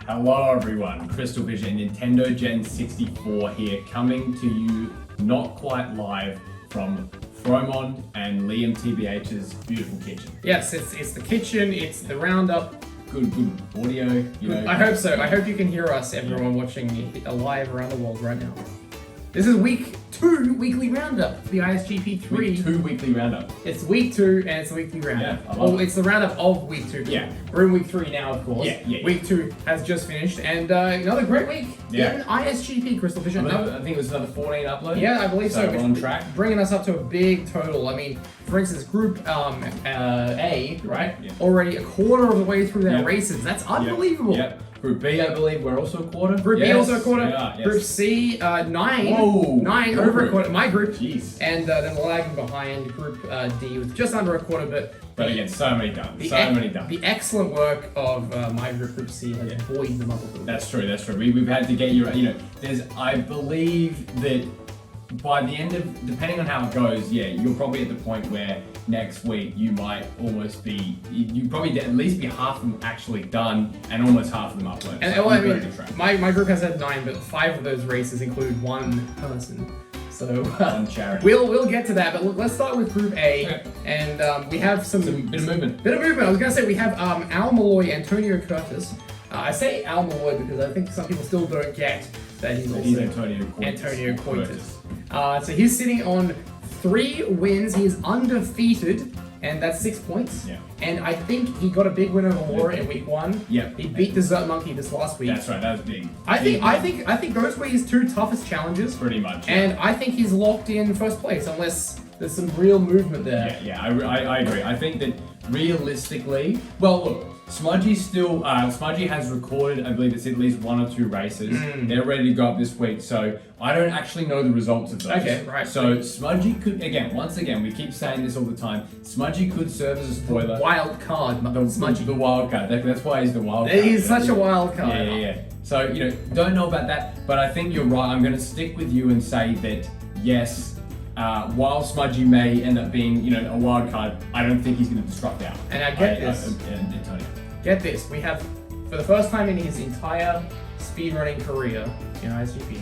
Hello everyone, CrystalFissure Nintendogen64 here, coming to you not quite live from Fromond and Liam TBH's beautiful kitchen. Yes, it's the kitchen, it's the roundup. Good audio, you know. I hope so. I hope you can hear us, everyone watching live around the world right now. This is week 2 weekly roundup, the ISGP3. Week 2 weekly roundup. It's week 2 and it's a weekly roundup. Yeah, Oh, it's the roundup of week 2. Yeah. We're in week 3 now, of course. Yeah. Week 2 has just finished, and another great week in ISGP, CrystalFissure. I think it was another 14 uploads. Yeah, I believe so. We're on track. Bringing us up to a big total. I mean, for instance, Group A, right? Yeah. Already a quarter of the way through their Yep. races. That's unbelievable. Yep. Group B, I believe, we're also a quarter. Group B also a quarter. Yes. Group C, 9. Whoa. 9 over a quarter. My group. Jeez. And then lagging behind Group D with just under a quarter. But again, so many done. The excellent work of my group, Group C, has buoyed them up a little bit. That's true. We've had to get you know, I believe that by the end of, depending on how it goes, you're probably at the point where next week you might almost be, you probably at least be half of them actually done and almost half of them uploaded. And so well, I mean, my group has had 9, but 5 of those races include one person. So charity. we'll get to that, but look, let's start with Group A, Okay. and we have some bit of movement. I was gonna say we have Al Malloy, Antonio Curtis. I say Al Malloy because I think some people still don't get that he's also Antonio Coitus. So he's sitting on 3 wins. He is undefeated, and that's 6 points. Yeah. And I think he got a big win over Laura in week 1. Yeah. He beat Desert Monkey this last week. That's right. That was big. I think those were his 2 toughest challenges. Pretty much. Yeah. And I think he's locked in first place unless there's some real movement there. Yeah. I agree. I think that realistically, well, look. Smudgy has recorded, I believe it's at least 1 or 2 races. They're ready to go up this week, so I don't actually know the results of those. Okay, right. So Smudgy could, once again, we keep saying this all the time, Smudgy could serve as a spoiler. Wild card, Smudgy. The wild card. That's why he's the wild card. He's such a wild card. Yeah. So, don't know about that, but I think you're right. I'm going to stick with you and say that, yes, while Smudgy may end up being, a wild card, I don't think he's going to disrupt out. And I get this. Get this, we have, for the first time in his entire speedrunning career in ISGP,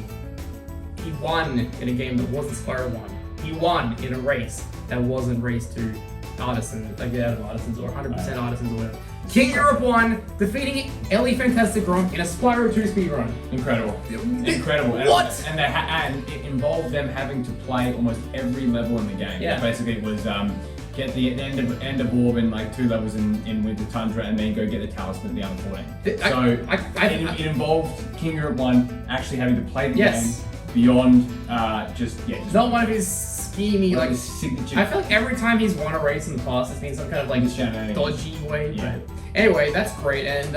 he won in a game that wasn't Spyro 1. He won in a race that wasn't Race 2 Artisans, Artisans or 100% Artisans or whatever. King Europe won, defeating Ellie Fantastic Grom in a Spyro 2 speedrun. Incredible. What? And it involved them having to play almost every level in the game. Yeah. Basically, it was get the end of orb in like 2 levels in Winter Tundra, and then go get the talisman the other 14. It involved King Europe 1 actually having to play the game beyond just not one of his schemy, like signature. I feel like every time he's won a race in the past, it's been some kind of like dodgy way. Yeah. But anyway, that's great. And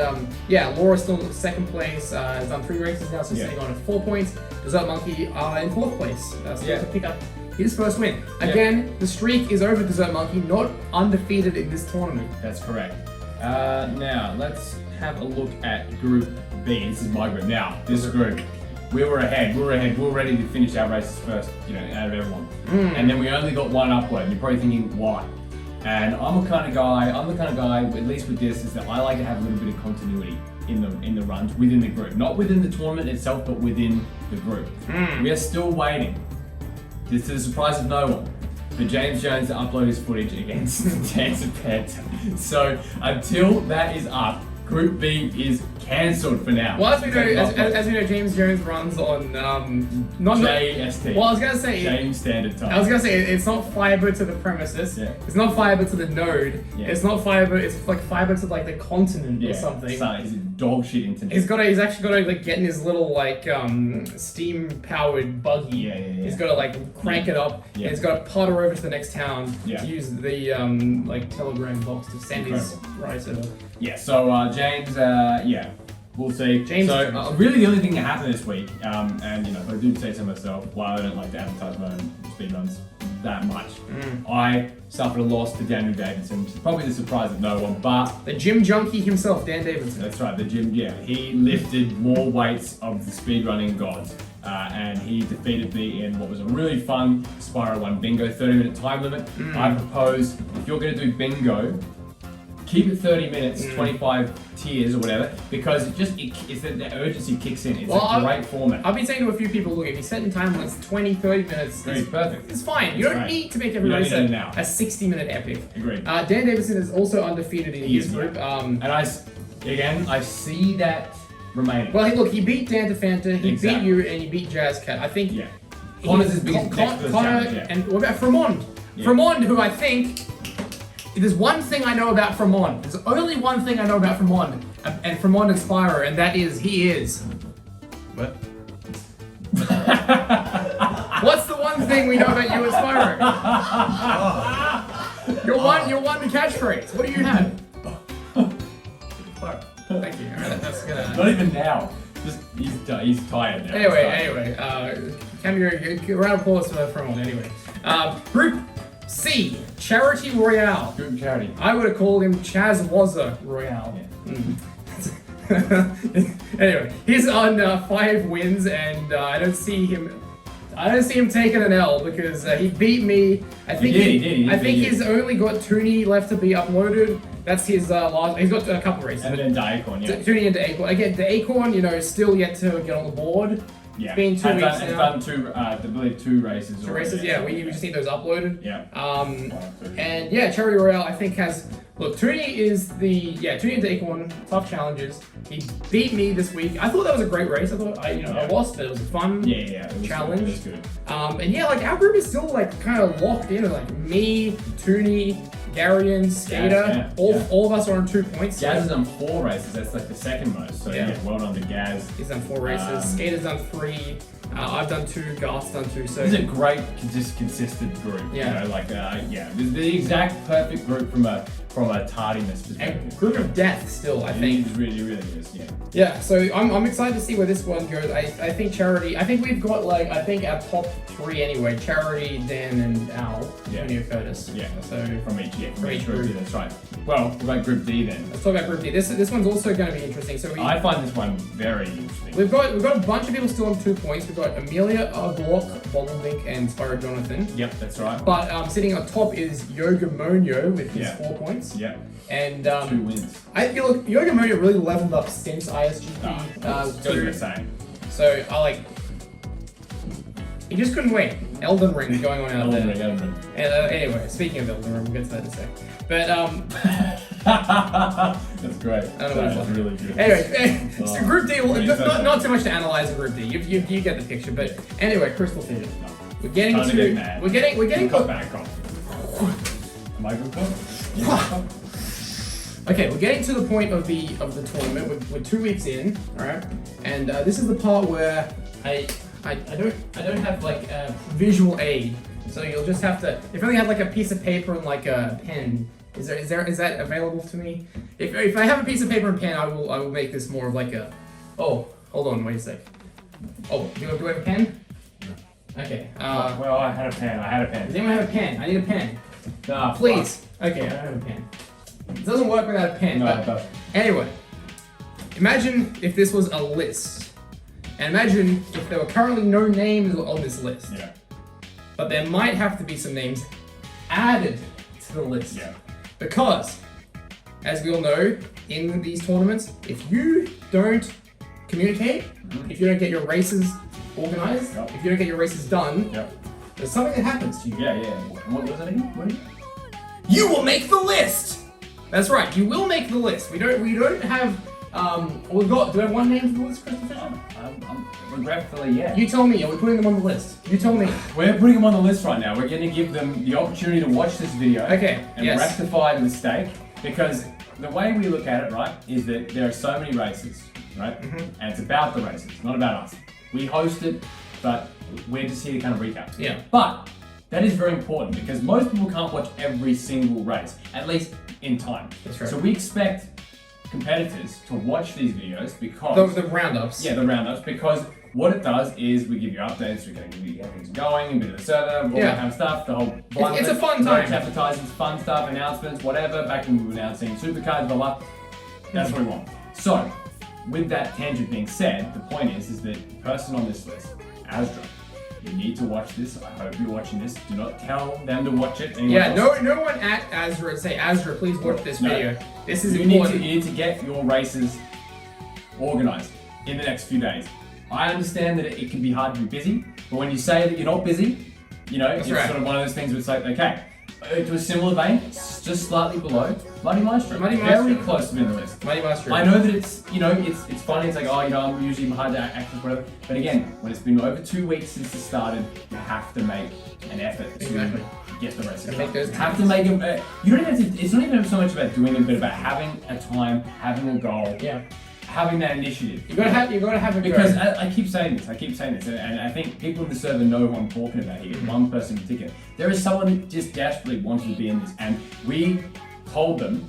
Laura's still in 2nd place. Has done 3 races now, so sitting on at 4 points. Desert Monkey in 4th place. Still to pick up his first win. Again, the streak is over. Desert Monkey, not undefeated in this tournament. That's correct. Now let's have a look at Group B. This is my group. Now this group. We were ahead. We were ready to finish our races first, out of everyone. And then we only got 1 upload. And you're probably thinking, why? And I'm the kind of guy, at least with this, is that I like to have a little bit of continuity in the runs within the group. Not within the tournament itself, but within the group. We are still waiting. This is a surprise of no one. For James Jones to upload his footage against Dancer Panther. So until that is up, Group B is cancelled for now. Well, as we know, James Jones runs on JST. Well, I was gonna say James Standard Time. I was gonna say it's not fiber to the premises. Yeah. It's not fiber to the node. Yeah. It's not fiber. It's like fiber to like the continent or something. So it's dog shit internet. He's actually got to like get in his little like steam powered buggy. Yeah. He's got to like crank it up. Yeah. And he's got to putter over to the next town Yeah. to use the like telegram box to send his writer. Yeah. So James, we'll see. James. Really, the only thing that happened this week, and if I do say so myself, while I don't like to advertise my own speedruns that much, I suffered a loss to Daniel Davidson, which is probably the surprise of no one, but The gym junkie himself, Dan Davidson. that's right, the gym, he lifted more weights of the speedrunning gods, and he defeated me in what was a really fun Spyro 1 bingo, 30-minute time limit. I propose, if you're going to do bingo, keep it 30 minutes, 25 tiers or whatever, because it's the urgency kicks in. It's a great format. I've been saying to a few people, look, if you set in time limits 20, 30 minutes, it's perfect. It's fine. You don't need to make every race a 60-minute epic. Agreed. Dan Davison is also undefeated in his group. And I see that remaining. Well, look, he beat Dan DeFanta, he beat you, and he beat Jazzcat. I think. Yeah. Connor's his biggest challenge. And what about Fremond? Yeah. Fremond, who I think. There's one thing I know about Fremond. There's only one thing I know about Fremond, and Fremond and Spyro, and that is he is. What? What's the one thing we know about you and Spyro? You're one catchphrase. What do you have? Thank you. Alright, that's gonna. Not even now. Just he's tired now. Anyway, can you round of applause for Fremond anyway. Group C, Charity Royale. Group Charity. I would have called him Chazwazza Royale. Yeah. Anyway, he's on 5 wins, and I don't see him taking an L because he beat me. I think he did. I think he's only got Toonie left to be uploaded. That's his last. He's got a couple races. And then to Acorn, yeah. Toonie into Acorn. Again, the Acorn, still yet to get on the board. Yeah. It's been 2 weeks now. It's done I believe 2 races. 2 races, yeah. We just need those uploaded. Yeah. And yeah, Charity Royale I think has. Look, Toonie is Toonie into Acorn, tough challenges. He beat me this week. I thought that was a great race. I thought I lost, but it was a fun challenge. It was good. And yeah, like our group is still like kind of locked in. Like me, Toonie, Garian, Skater, all of us are on 2 points. Gaz has done 4 races. That's like the second most. So yeah, well done to Gaz. He's done 4 races. Skater's done 3. I've done 2. Garth's done 2. So this is a great, consistent group. Yeah. The exact perfect group from a tardiness perspective. And group of death still, I think. It really is, yeah. Yeah, so I'm excited to see where this one goes. I think Charity, I think we've got our top 3 anyway. Charity, Dan, and Al. Tony Curtis. Yeah, so from each group. That's right. Well, what about Group D then? Let's talk about Group D. This one's also going to be interesting. So I find this one very interesting. We've got a bunch of people still on 2 points. We've got Amelia, Gork, Bobblevink, and Spyro Jonathan. Yep, that's right. But sitting on top is Yogamonyo with his 4 points. Yeah. And 2 wins. I feel like Yogamonyo really leveled up since ISGP. Two. So I like. He just couldn't wait. Elden Ring going on out there. Elden Ring. And anyway, speaking of Elden Ring, we'll get to that in a sec. But that's great. I don't know what That's really good. Anyway, so Group D. Not too much to analyze in Group D. You get the picture. But anyway, CrystalFissure. We're getting to. We're getting. Cut back off. Am I good? Okay, we're getting to the point of the tournament. We're 2 weeks in, all right, and this is the part where I don't have like a visual aid, so you'll just have to. If I only had like a piece of paper and like a pen, is that available to me? If I have a piece of paper and pen, I will make this more of like a. Oh, hold on, wait a sec. Oh, do I have a pen? Okay. Well, I had a pen. Does anyone have a pen? I need a pen. Please. Okay, I don't have a pen. It doesn't work without a pen. No, but it doesn't. Anyway, imagine if this was a list. And imagine if there were currently no names on this list. Yeah. But there might have to be some names added to the list. Yeah. Because, as we all know, in these tournaments, if you don't communicate, if you don't get your races organized, if you don't get your races done, there's something that happens to you. Yeah. What was it again? You will make the list! That's right, you will make the list. We don't have do we have one name for the list, CrystalFissure? Regretfully, yeah. You tell me, are we putting them on the list? You tell me. We're putting them on the list right now. We're going to give them the opportunity to watch this video and rectify the mistake, because the way we look at it, right, is that there are so many races, right? And it's about the races, not about us. We host it, but we're just here to kind of recap. Yeah. But that is very important because most people can't watch every single race, at least in time. That's right. So we expect competitors to watch these videos because... The roundups. Yeah, the roundups, because what it does is we give you updates, we get things going, a bit of the server, all that kind of stuff, the whole... It's a fun time. Advertisements, fun stuff, announcements, whatever, back when we were announcing supercards, blah, blah. That's what we want. So, with that tangent being said, the point is that the person on this list, Asdra, You need to watch this. I hope you're watching this. Do not tell them to watch it. Yeah, no one at Azra say, Azra, please watch this video. This is important. You need to get your races organized in the next few days. I understand that it can be hard to be busy, but when you say that you're not busy, it's sort of one of those things where it's like, okay, to a similar vein, just slightly below, Muddy Maestro. Very close to being on the list. Muddy Maestro. I know that it's funny, it's like, I'm usually hard to access, whatever, but again, when it's been over 2 weeks since it started, you have to make an effort to get the races. You have to make them, you don't have to, it's not even so much about doing them, but about having a time, having a goal. Yeah. Having that initiative. You gotta have a because I keep saying this, and I think people in the server know who I'm talking about here. One person in particular. There is someone who just desperately wanted to be in this, and we told them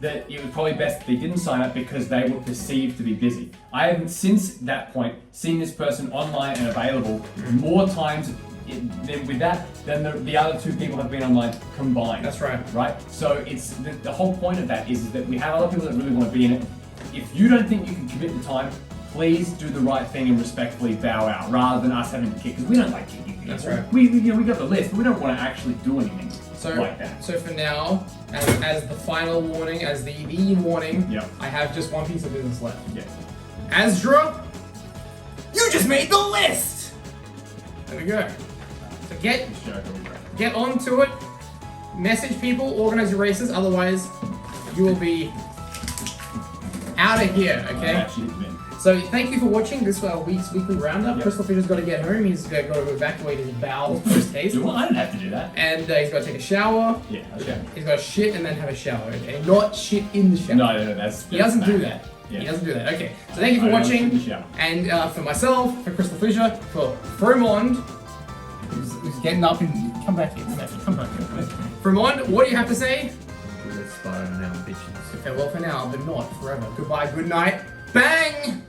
that it was probably best if they didn't sign up because they were perceived to be busy. I haven't since that point seen this person online and available more times with that than the other 2 people have been online combined. That's right. Right. So it's the whole point of that is that we have other people that really want to be in it. If you don't think you can commit the time, please do the right thing and respectfully bow out, rather than us having to kick, because we don't like kicking people. That's right. We got the list, but we don't want to actually do anything like that. So for now, as the final warning, as the warning, I have just one piece of business left. Yeah. Azra, you just made the list! There we go. So get onto it, message people, organize your races, otherwise you will be out of here, okay? So thank you for watching this week's weekly roundup. CrystalFissure's got to get home. He's got to evacuate his bowels post-haste. I don't have to do that. And he's got to take a shower. Yeah, okay. He's got to shit and then have a shower, okay? Not shit in the shower. No, that's he doesn't do that. Yeah. He doesn't do that. Okay. So thank you for watching. And for myself, for CrystalFissure, for Fremond, who's getting up and come back here. Fremond, what do you have to say? Spyro now, bitches. Okay, well for now, but not forever. Goodbye, good night. Bang!